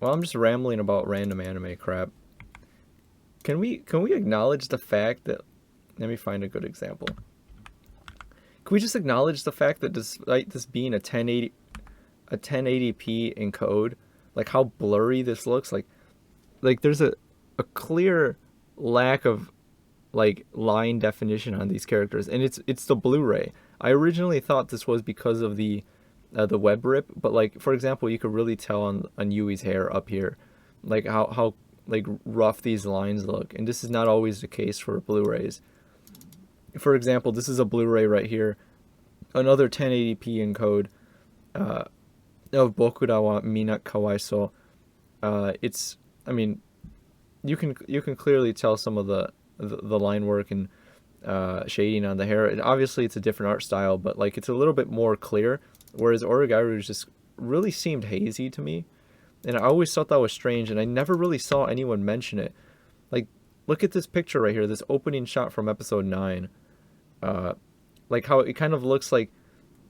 Well, I'm just rambling about random anime crap. Can we acknowledge the fact that, let me find a good example. Can we just acknowledge the fact that despite this being a 1080p encode, like how blurry this looks, like there's a clear lack of like line definition on these characters, and it's the Blu-ray. I originally thought this was because of the web rip, but like for example, you could really tell on Yui's hair up here, like how like rough these lines look, and this is not always the case for Blu-rays. For example, this is a Blu-ray right here, another 1080p encode uh, of Bokura wa Mina Kawaiso. It's, I mean, you can clearly tell some of the line work and shading on the hair. And obviously, it's a different art style, but like it's a little bit more clear. Whereas oregairu just really seemed hazy to me, and I always thought that was strange, and I never really saw anyone mention it. Like, look at this picture right here, this opening shot from episode 9. Uh, like how it kind of looks like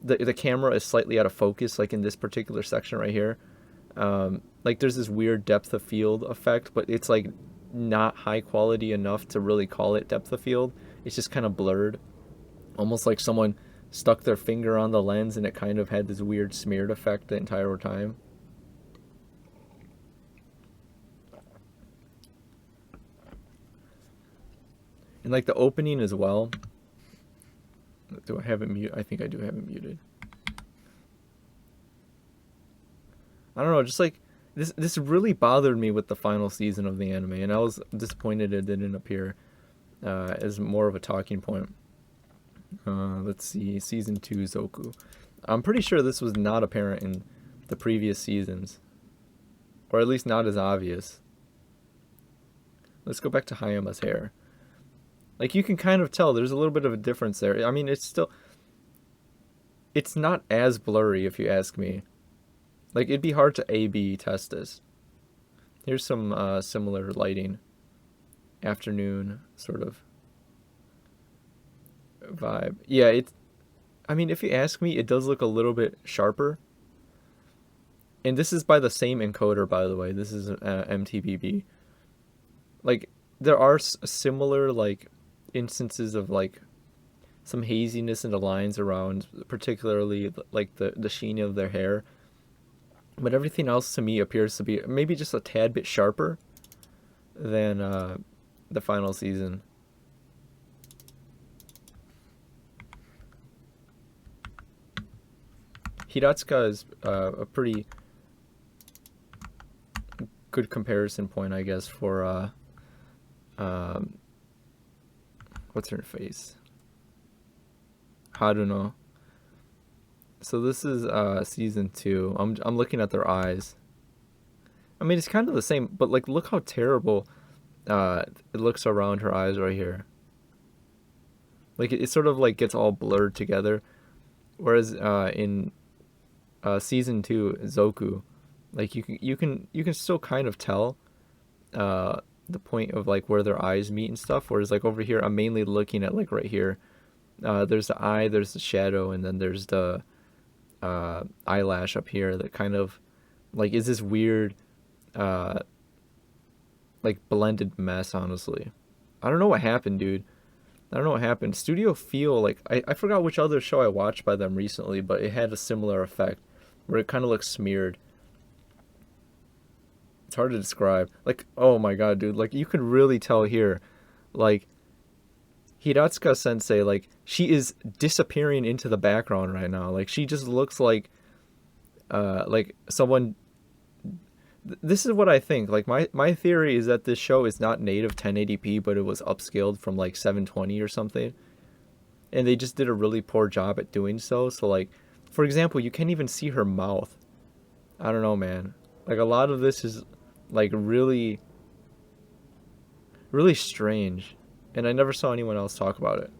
the camera is slightly out of focus, like in this particular section right here. Like there's this weird depth of field effect, but it's like not high quality enough to really call it depth of field. It's just kind of blurred, almost like someone stuck their finger on the lens and it kind of had this weird smeared effect the entire time. And like the opening as well. Do I have it muted? I think I do have it muted. I don't know, just like this really bothered me with the final season of the anime, and I was disappointed it didn't appear as more of a talking point. Let's see, season 2 Zoku. I'm pretty sure this was not apparent in the previous seasons, or at least not as obvious. Let's go back to Hayama's hair. Like you can kind of tell there's a little bit of a difference there. I mean, it's not as blurry if you ask me. Like it'd be hard to A/B test this. Here's some similar lighting, afternoon sort of vibe. Yeah, I mean, if you ask me, it does look a little bit sharper. And this is by the same encoder, by the way. This is MTBB. Like there are similar like instances of like some haziness in the lines around, particularly like the sheen of their hair. But everything else to me appears to be maybe just a tad bit sharper than the final season. Hiratsuka is a pretty good comparison point, I guess, for what's her face? Haruno. So this is season 2. I'm looking at their eyes. I mean, it's kind of the same, but like, look how terrible it looks around her eyes right here. Like it sort of like gets all blurred together, whereas in season 2 Zoku, like you can still kind of tell the point of like where their eyes meet and stuff. Whereas like over here, I'm mainly looking at like right here. There's the eye, there's the shadow, and then there's the eyelash up here that kind of like is this weird like blended mess. Honestly, I don't know what happened, dude. I don't know what happened. Studio Feel, like I forgot which other show I watched by them recently, but it had a similar effect where it kind of looks smeared. It's hard to describe. Like, oh my god, dude, like you could really tell here, like Hiratsuka sensei, like she is disappearing into the background right now. Like she just looks like someone. This is what I think. Like my theory is that this show is not native 1080p, but it was upscaled from like 720 or something, and they just did a really poor job at doing so. So like, for example, you can't even see her mouth. I don't know, man. Like a lot of this is like really, really strange, and I never saw anyone else talk about it.